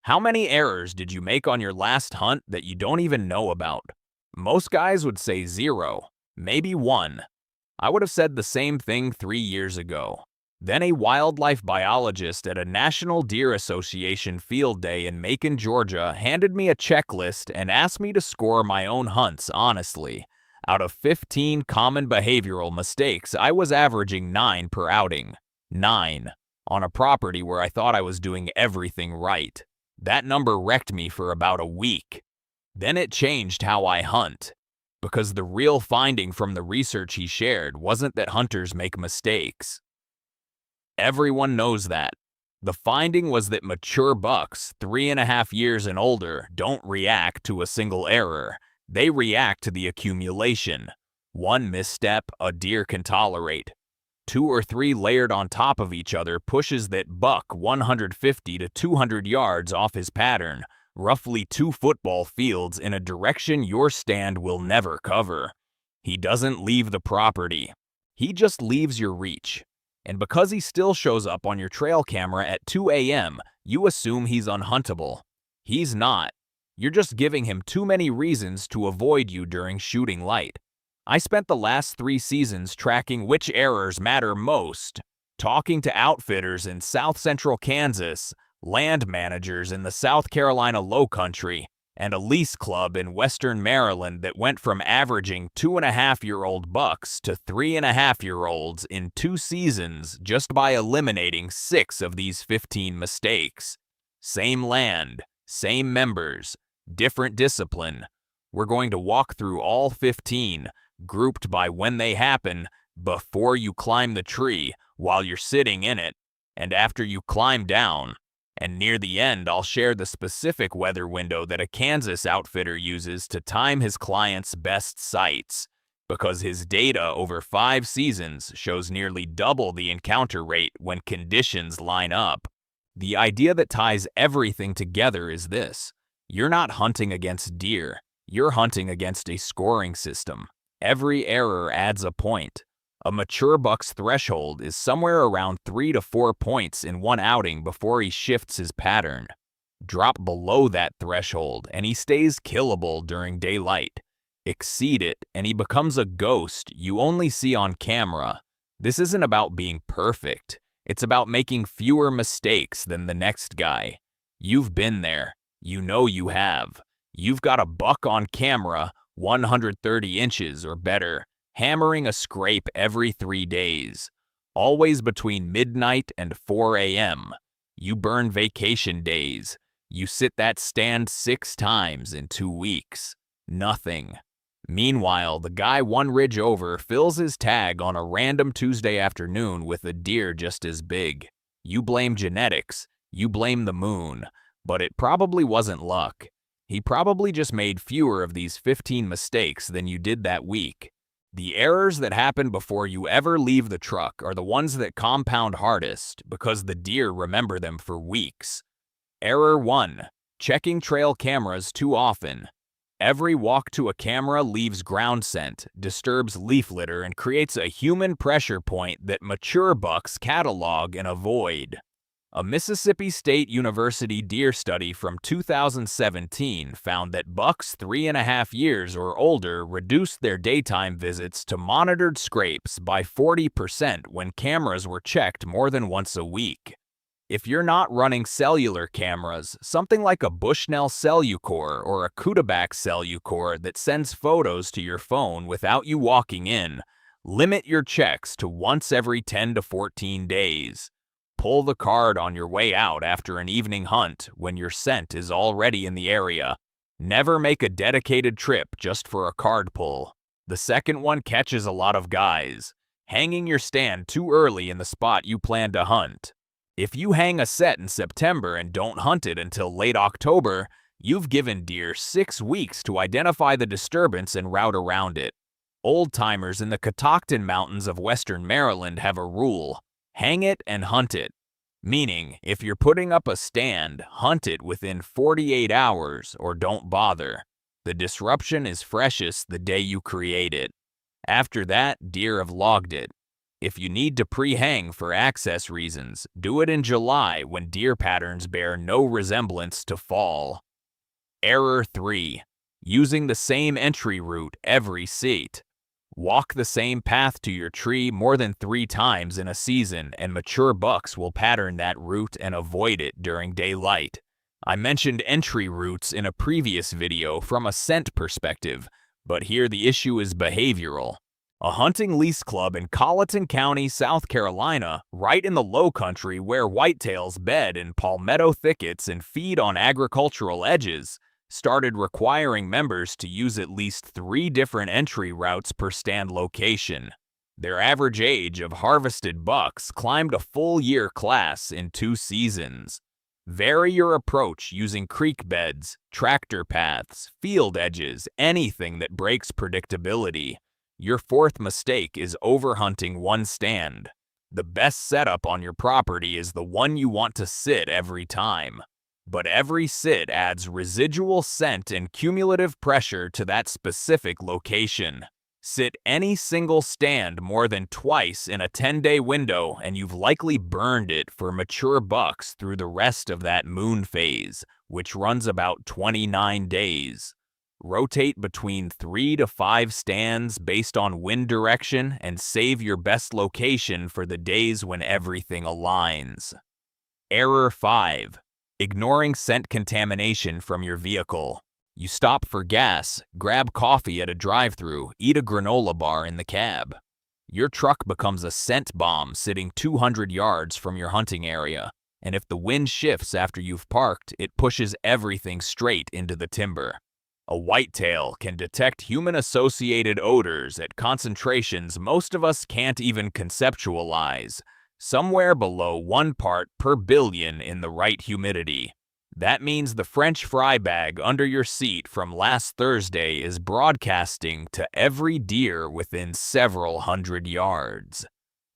How many errors did you make on your last hunt that you don't even know about? Most guys would say 0, maybe 1. I would have said the same thing 3 years ago. Then a wildlife biologist at a National Deer Association field day in Macon, Georgia, handed me a checklist and asked me to score my own hunts honestly. Out of 15 common behavioral mistakes, I was averaging 9 per outing. 9. On a property where I thought I was doing everything right. That number wrecked me for about a week. Then it changed how I hunt. Because the real finding from the research he shared wasn't that hunters make mistakes. Everyone knows that. The finding was that mature bucks, 3.5 years and older, don't react to a single error. They react to the accumulation. One misstep a deer can tolerate. 2 or 3 layered on top of each other pushes that buck 150 to 200 yards off his pattern, roughly 2 football fields in a direction your stand will never cover. He doesn't leave the property. He just leaves your reach. And because he still shows up on your trail camera at 2 a.m., you assume he's unhuntable. He's not. You're just giving him too many reasons to avoid you during shooting light. I spent the last 3 seasons tracking which errors matter most, talking to outfitters in South Central Kansas, land managers in the South Carolina Lowcountry, and a lease club in Western Maryland that went from averaging 2.5-year-old bucks to 3.5-year-olds in 2 seasons just by eliminating 6 of these 15 mistakes. Same land, same members, different discipline. We're going to walk through all 15, grouped by when they happen, before you climb the tree, while you're sitting in it, and after you climb down. And near the end, I'll share the specific weather window that a Kansas outfitter uses to time his clients' best sites, because his data over 5 seasons shows nearly double the encounter rate when conditions line up. The idea that ties everything together is this: you're not hunting against deer, you're hunting against a scoring system. Every error adds a point. A mature buck's threshold is somewhere around 3 to 4 points in one outing before he shifts his pattern. Drop below that threshold and he stays killable during daylight. Exceed it and he becomes a ghost you only see on camera. This isn't about being perfect. It's about making fewer mistakes than the next guy. You've been there. You know you have. You've got a buck on camera, 130 inches or better, hammering a scrape every 3 days, always between midnight and 4 a.m. You burn vacation days. You sit that stand 6 times in 2 weeks. Nothing. Meanwhile, the guy one ridge over fills his tag on a random Tuesday afternoon with a deer just as big. You blame genetics. You blame the moon. But it probably wasn't luck. He probably just made fewer of these 15 mistakes than you did that week. The errors that happen before you ever leave the truck are the ones that compound hardest because the deer remember them for weeks. Error 1. Checking trail cameras too often. Every walk to a camera leaves ground scent, disturbs leaf litter, and creates a human pressure point that mature bucks catalog and avoid. A Mississippi State University deer study from 2017 found that bucks 3.5 years or older reduced their daytime visits to monitored scrapes by 40% when cameras were checked more than once a week. If you're not running cellular cameras, something like a Bushnell Cellucor or a Kutaback Cellucor that sends photos to your phone without you walking in, limit your checks to once every 10 to 14 days. Pull the card on your way out after an evening hunt when your scent is already in the area. Never make a dedicated trip just for a card pull. The second one catches a lot of guys. Hanging your stand too early in the spot you plan to hunt. If you hang a set in September and don't hunt it until late October, you've given deer 6 weeks to identify the disturbance and route around it. Old-timers in the Catoctin Mountains of Western Maryland have a rule: hang it and hunt it. Meaning, if you're putting up a stand, hunt it within 48 hours or don't bother. The disruption is freshest the day you create it. After that, deer have logged it. If you need to pre-hang for access reasons, do it in July when deer patterns bear no resemblance to fall. Error 3. Using the same entry route every seat. Walk the same path to your tree more than 3 times in a season, and mature bucks will pattern that route and avoid it during daylight. I mentioned entry routes in a previous video from a scent perspective, but here the issue is behavioral. A hunting lease club in Colleton County, South Carolina, right in the low country where whitetails bed in palmetto thickets and feed on agricultural edges, started requiring members to use at least 3 different entry routes per stand location. Their average age of harvested bucks climbed a full year class in 2 seasons. Vary your approach using creek beds, tractor paths, field edges, anything that breaks predictability. Your 4th mistake is overhunting one stand. The best setup on your property is the one you want to sit every time. But every sit adds residual scent and cumulative pressure to that specific location. Sit any single stand more than twice in a 10-day window and you've likely burned it for mature bucks through the rest of that moon phase, which runs about 29 days. Rotate between 3 to 5 stands based on wind direction and save your best location for the days when everything aligns. Error 5. Ignoring scent contamination from your vehicle. You stop for gas, grab coffee at a drive-thru, eat a granola bar in the cab. Your truck becomes a scent bomb sitting 200 yards from your hunting area, and if the wind shifts after you've parked, it pushes everything straight into the timber. A whitetail can detect human-associated odors at concentrations most of us can't even conceptualize, somewhere below 1 part per billion in the right humidity. That means the French fry bag under your seat from last Thursday is broadcasting to every deer within several hundred yards.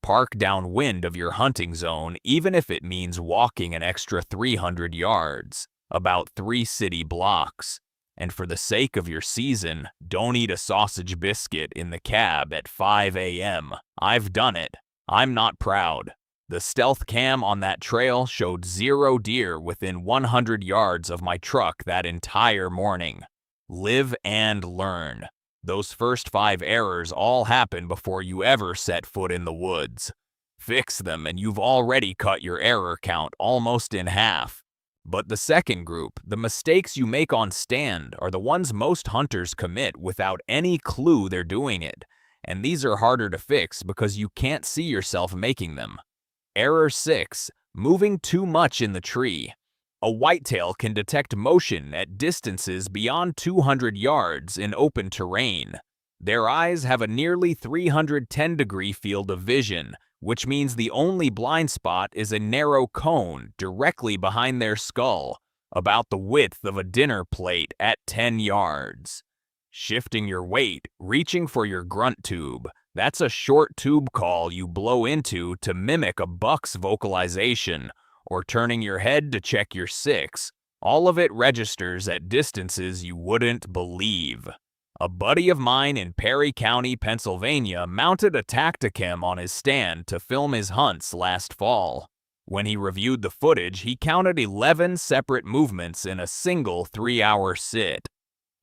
Park downwind of your hunting zone even if it means walking an extra 300 yards, about 3 city blocks. And for the sake of your season, don't eat a sausage biscuit in the cab at 5 a.m. I've done it. I'm not proud. The stealth cam on that trail showed 0 deer within 100 yards of my truck that entire morning. Live and learn. Those first 5 errors all happen before you ever set foot in the woods. Fix them and you've already cut your error count almost in half. But the second group, the mistakes you make on stand, are the ones most hunters commit without any clue they're doing it. And these are harder to fix because you can't see yourself making them. Error 6. Moving too much in the tree. A whitetail can detect motion at distances beyond 200 yards in open terrain. Their eyes have a nearly 310-degree field of vision, which means the only blind spot is a narrow cone directly behind their skull, about the width of a dinner plate at 10 yards. Shifting your weight, reaching for your grunt tube. That's a short tube call you blow into to mimic a buck's vocalization, or turning your head to check your 6. All of it registers at distances you wouldn't believe. A buddy of mine in Perry County, Pennsylvania, mounted a Tacticam on his stand to film his hunts last fall. When he reviewed the footage, he counted 11 separate movements in a single 3-hour sit.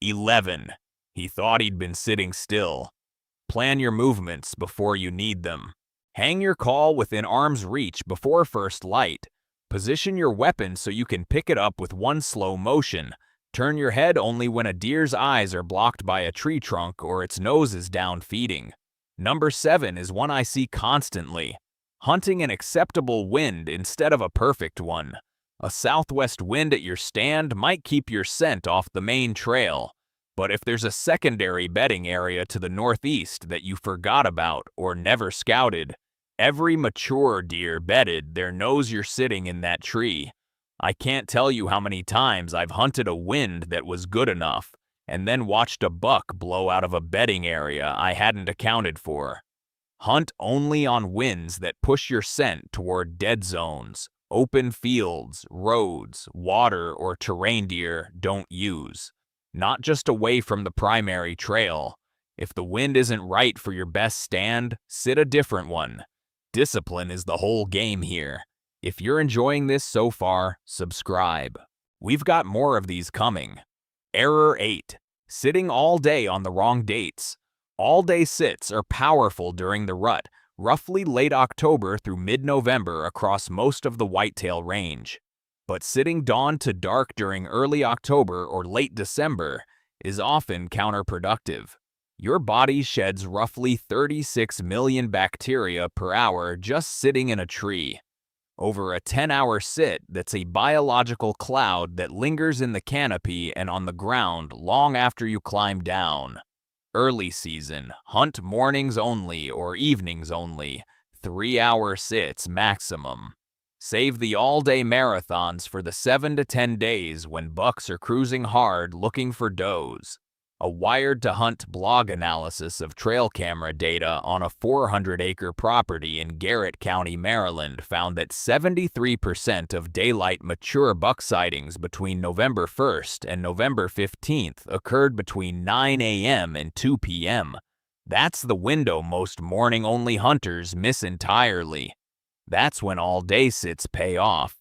11. He thought he'd been sitting still. Plan your movements before you need them. Hang your call within arm's reach before first light. Position your weapon so you can pick it up with one slow motion. Turn your head only when a deer's eyes are blocked by a tree trunk or its nose is down feeding. Number 7 is one I see constantly. Hunting an acceptable wind instead of a perfect one. A southwest wind at your stand might keep your scent off the main trail. But if there's a secondary bedding area to the northeast that you forgot about or never scouted, every mature deer bedded there knows you're sitting in that tree. I can't tell you how many times I've hunted a wind that was good enough, and then watched a buck blow out of a bedding area I hadn't accounted for. Hunt only on winds that push your scent toward dead zones, open fields, roads, water, or terrain deer don't use. Not just away from the primary trail. If the wind isn't right for your best stand, sit a different one. Discipline is the whole game here. If you're enjoying this so far, subscribe. We've got more of these coming. Error 8. Sitting all day on the wrong dates. All-day sits are powerful during the rut, roughly late October through mid-November across most of the whitetail range. But sitting dawn to dark during early October or late December is often counterproductive. Your body sheds roughly 36 million bacteria per hour just sitting in a tree. Over a 10-hour sit, that's a biological cloud that lingers in the canopy and on the ground long after you climb down. Early season, hunt mornings only or evenings only, 3-hour sits maximum. Save the all-day marathons for the 7 to 10 days when bucks are cruising hard looking for does. A Wired to Hunt blog analysis of trail camera data on a 400-acre property in Garrett County, Maryland found that 73% of daylight mature buck sightings between November 1st and November 15th occurred between 9 a.m. and 2 p.m. That's the window most morning-only hunters miss entirely. That's when all-day sits pay off.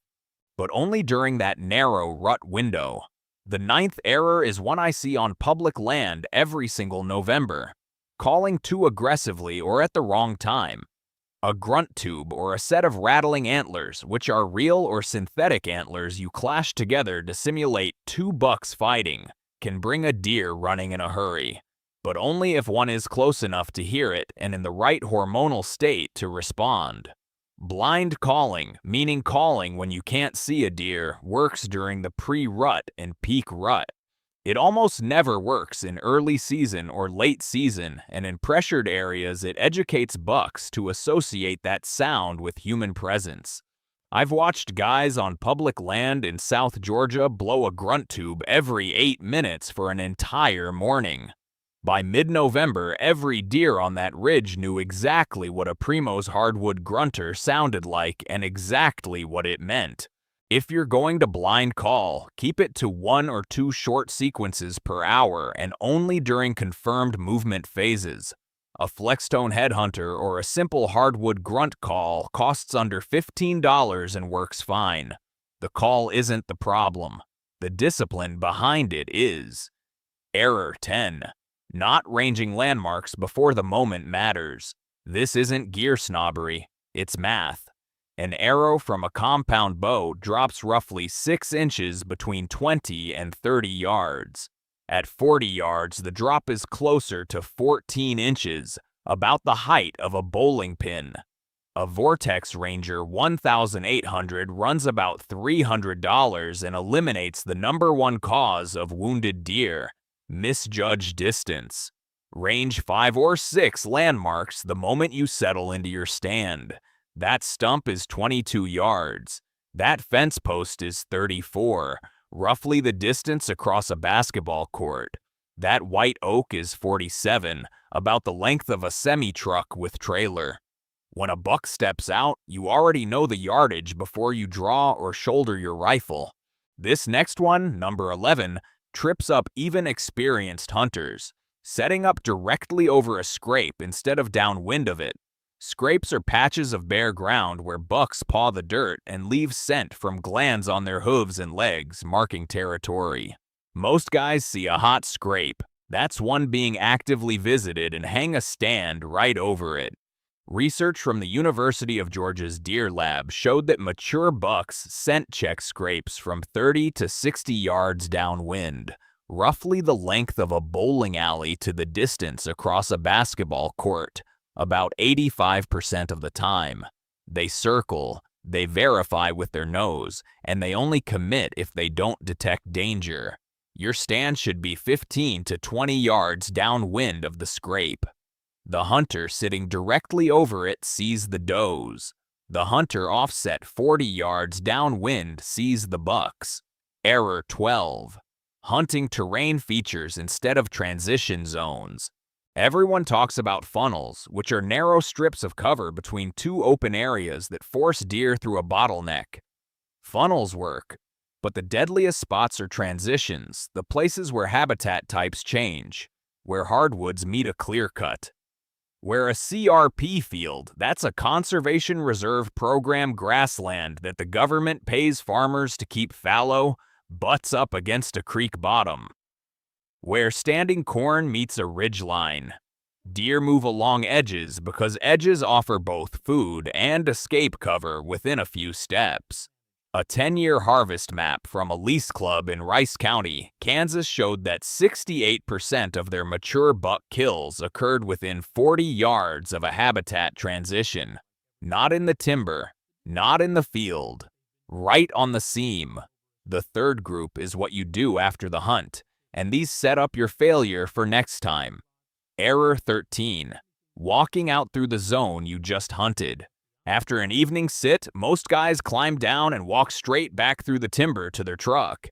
But only during that narrow rut window. The 9th error is one I see on public land every single November. Calling too aggressively or at the wrong time. A grunt tube or a set of rattling antlers, which are real or synthetic antlers you clash together to simulate two bucks fighting, can bring a deer running in a hurry. But only if one is close enough to hear it and in the right hormonal state to respond. Blind calling, meaning calling when you can't see a deer, works during the pre-rut and peak rut. It almost never works in early season or late season, and in pressured areas it educates bucks to associate that sound with human presence. I've watched guys on public land in South Georgia blow a grunt tube every 8 minutes for an entire morning. By mid-November, every deer on that ridge knew exactly what a Primos hardwood grunter sounded like and exactly what it meant. If you're going to blind call, keep it to 1 or 2 short sequences per hour and only during confirmed movement phases. A Flextone headhunter or a simple hardwood grunt call costs under $15 and works fine. The call isn't the problem. The discipline behind it is. Error 10. Not ranging landmarks before the moment matters. This isn't gear snobbery, it's math. An arrow from a compound bow drops roughly 6 inches between 20 and 30 yards. At 40 yards, the drop is closer to 14 inches, about the height of a bowling pin. A Vortex Ranger 1800 runs about $300 and eliminates the #1 cause of wounded deer. Misjudged distance. Range 5 or 6 landmarks the moment you settle into your stand. That stump is 22 yards. That fence post is 34, roughly the distance across a basketball court. That white oak is 47, about the length of a semi-truck with trailer. When a buck steps out, you already know the yardage before you draw or shoulder your rifle. This next one, number 11, trips up even experienced hunters, setting up directly over a scrape instead of downwind of it. Scrapes are patches of bare ground where bucks paw the dirt and leave scent from glands on their hooves and legs, marking territory. Most guys see a hot scrape. That's one being actively visited and hang a stand right over it. Research from the University of Georgia's Deer Lab showed that mature bucks scent check scrapes from 30 to 60 yards downwind, roughly the length of a bowling alley to the distance across a basketball court, about 85% of the time. They circle, they verify with their nose, and they only commit if they don't detect danger. Your stand should be 15 to 20 yards downwind of the scrape. The hunter sitting directly over it sees the does. The hunter offset 40 yards downwind sees the bucks. Error 12. Hunting terrain features instead of transition zones. Everyone talks about funnels, which are narrow strips of cover between 2 open areas that force deer through a bottleneck. Funnels work, but the deadliest spots are transitions, the places where habitat types change. where hardwoods meet a clear cut. Where a CRP field, that's a Conservation Reserve Program grassland that the government pays farmers to keep fallow, butts up against a creek bottom. Where standing corn meets a ridgeline. Deer move along edges because edges offer both food and escape cover within a few steps. A 10-year harvest map from a lease club in Rice County, Kansas showed that 68% of their mature buck kills occurred within 40 yards of a habitat transition. Not in the timber, not in the field, right on the seam. The third group is what you do after the hunt, and these set up your failure for next time. Error 13. Walking out through the zone you just hunted. After an evening sit, most guys climb down and walk straight back through the timber to their truck.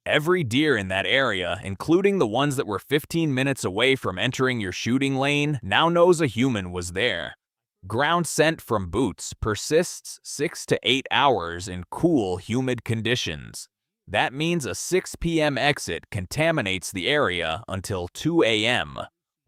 Every deer in that area, including the ones that were 15 minutes away from entering your shooting lane, now knows a human was there. Ground scent from boots persists 6 to 8 hours in cool, humid conditions. That means a 6 p.m. exit contaminates the area until 2 a.m.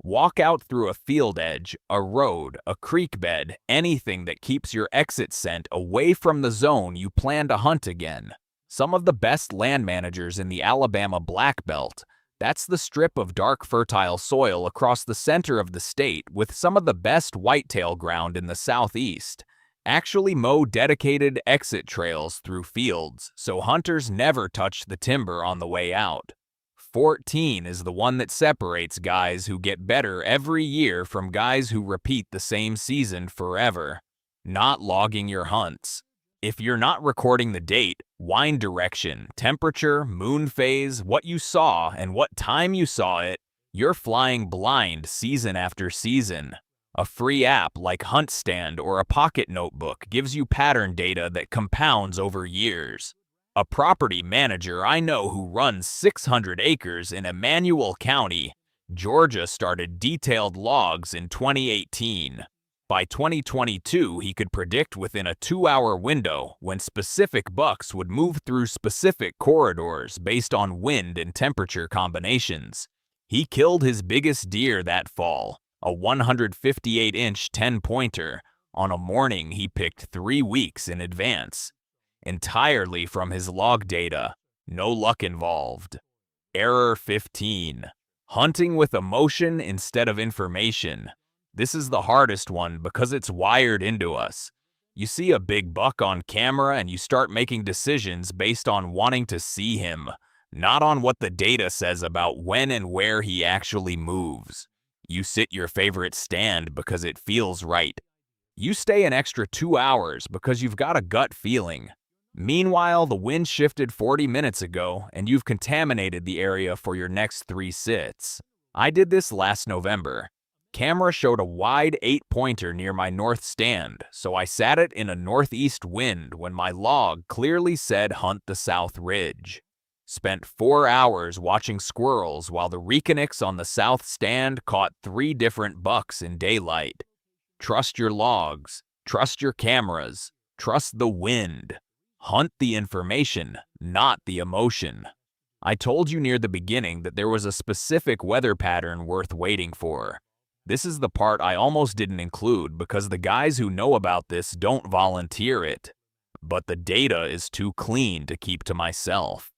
Walk out through a field edge, a road, a creek bed, anything that keeps your exit scent away from the zone you plan to hunt again. Some of the best land managers in the Alabama Black Belt, that's the strip of dark fertile soil across the center of the state with some of the best whitetail ground in the southeast, actually mow dedicated exit trails through fields so hunters never touch the timber on the way out. 14 is the one that separates guys who get better every year from guys who repeat the same season forever. Not logging your hunts. If you're not recording the date, wind direction, temperature, moon phase, what you saw, and what time you saw it, you're flying blind season after season. A free app like HuntStand or a pocket notebook gives you pattern data that compounds over years. A property manager I know who runs 600 acres in Emanuel County, Georgia, started detailed logs in 2018. By 2022, he could predict within a 2-hour window when specific bucks would move through specific corridors based on wind and temperature combinations. He killed his biggest deer that fall, a 158-inch 10-pointer, on a morning he picked 3 weeks in advance. Entirely from his log data, no luck involved. Error 15. Hunting with emotion instead of information. This is the hardest one because it's wired into us. You see a big buck on camera and you start making decisions based on wanting to see him, not on what the data says about when and where he actually moves. You sit your favorite stand because it feels right. You stay an extra 2 hours because you've got a gut feeling. Meanwhile, the wind shifted 40 minutes ago, and you've contaminated the area for your next 3 sits. I did this last November. Camera showed a wide 8-pointer near my north stand, so I sat it in a northeast wind when my log clearly said hunt the south ridge. Spent 4 hours watching squirrels while the Reconyx on the south stand caught 3 different bucks in daylight. Trust your logs, trust your cameras, trust the wind. Hunt the information, not the emotion. I told you near the beginning that there was a specific weather pattern worth waiting for. This is the part I almost didn't include because the guys who know about this don't volunteer it. But the data is too clean to keep to myself.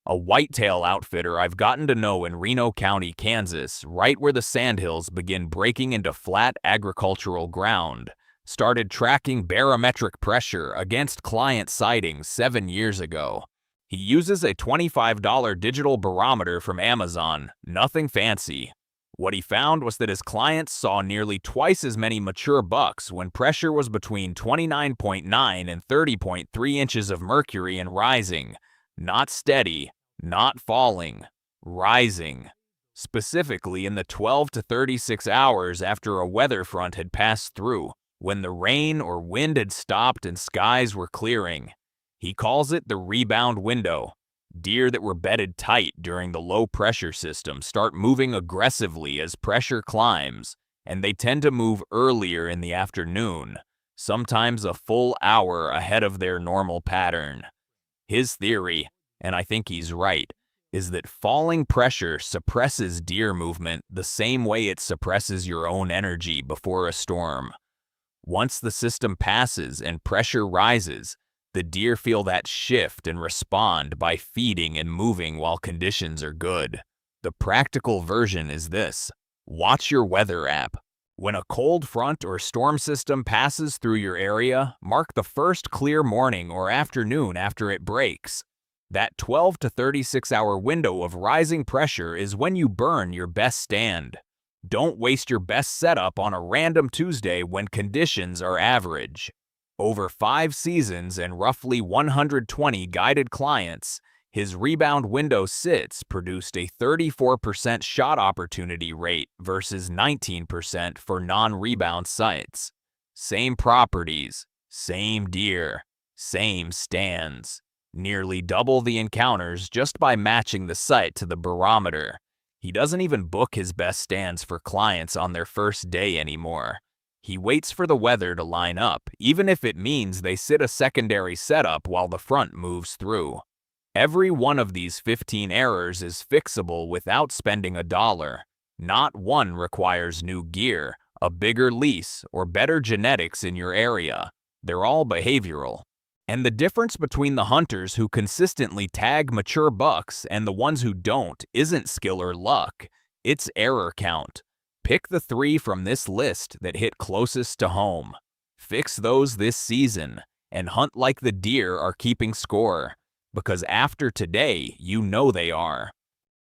A whitetail outfitter I've gotten to know in Reno County, Kansas, right where the sandhills begin breaking into flat agricultural ground, started tracking barometric pressure against client sightings 7 years ago. He uses a $25 digital barometer from Amazon, nothing fancy. What he found was that his clients saw nearly twice as many mature bucks when pressure was between 29.9 and 30.3 inches of mercury and rising. Not steady, not falling, rising. Specifically in the 12 to 36 hours after a weather front had passed through, when the rain or wind had stopped and skies were clearing. He calls it the rebound window. Deer that were bedded tight during the low-pressure system start moving aggressively as pressure climbs, and they tend to move earlier in the afternoon, sometimes a full hour ahead of their normal pattern. His theory, and I think he's right, is that falling pressure suppresses deer movement the same way it suppresses your own energy before a storm. Once the system passes and pressure rises, the deer feel that shift and respond by feeding and moving while conditions are good. The practical version is this: watch your weather app. When a cold front or storm system passes through your area, mark the first clear morning or afternoon after it breaks. That 12 to 36-hour window of rising pressure is when you burn your best stand. Don't waste your best setup on a random Tuesday when conditions are average. Over 5 seasons and roughly 120 guided clients, his rebound window sits produced a 34% shot opportunity rate versus 19% for non-rebound sites. Same properties, same deer, same stands. Nearly double the encounters just by matching the site to the barometer. He doesn't even book his best stands for clients on their first day anymore. He waits for the weather to line up, even if it means they sit a secondary setup while the front moves through. Every one of these 15 errors is fixable without spending $1. Not one requires new gear, a bigger lease, or better genetics in your area. They're all behavioral. And the difference between the hunters who consistently tag mature bucks and the ones who don't isn't skill or luck, it's error count. Pick the 3 from this list that hit closest to home. Fix those this season, and hunt like the deer are keeping score. Because after today, you know they are.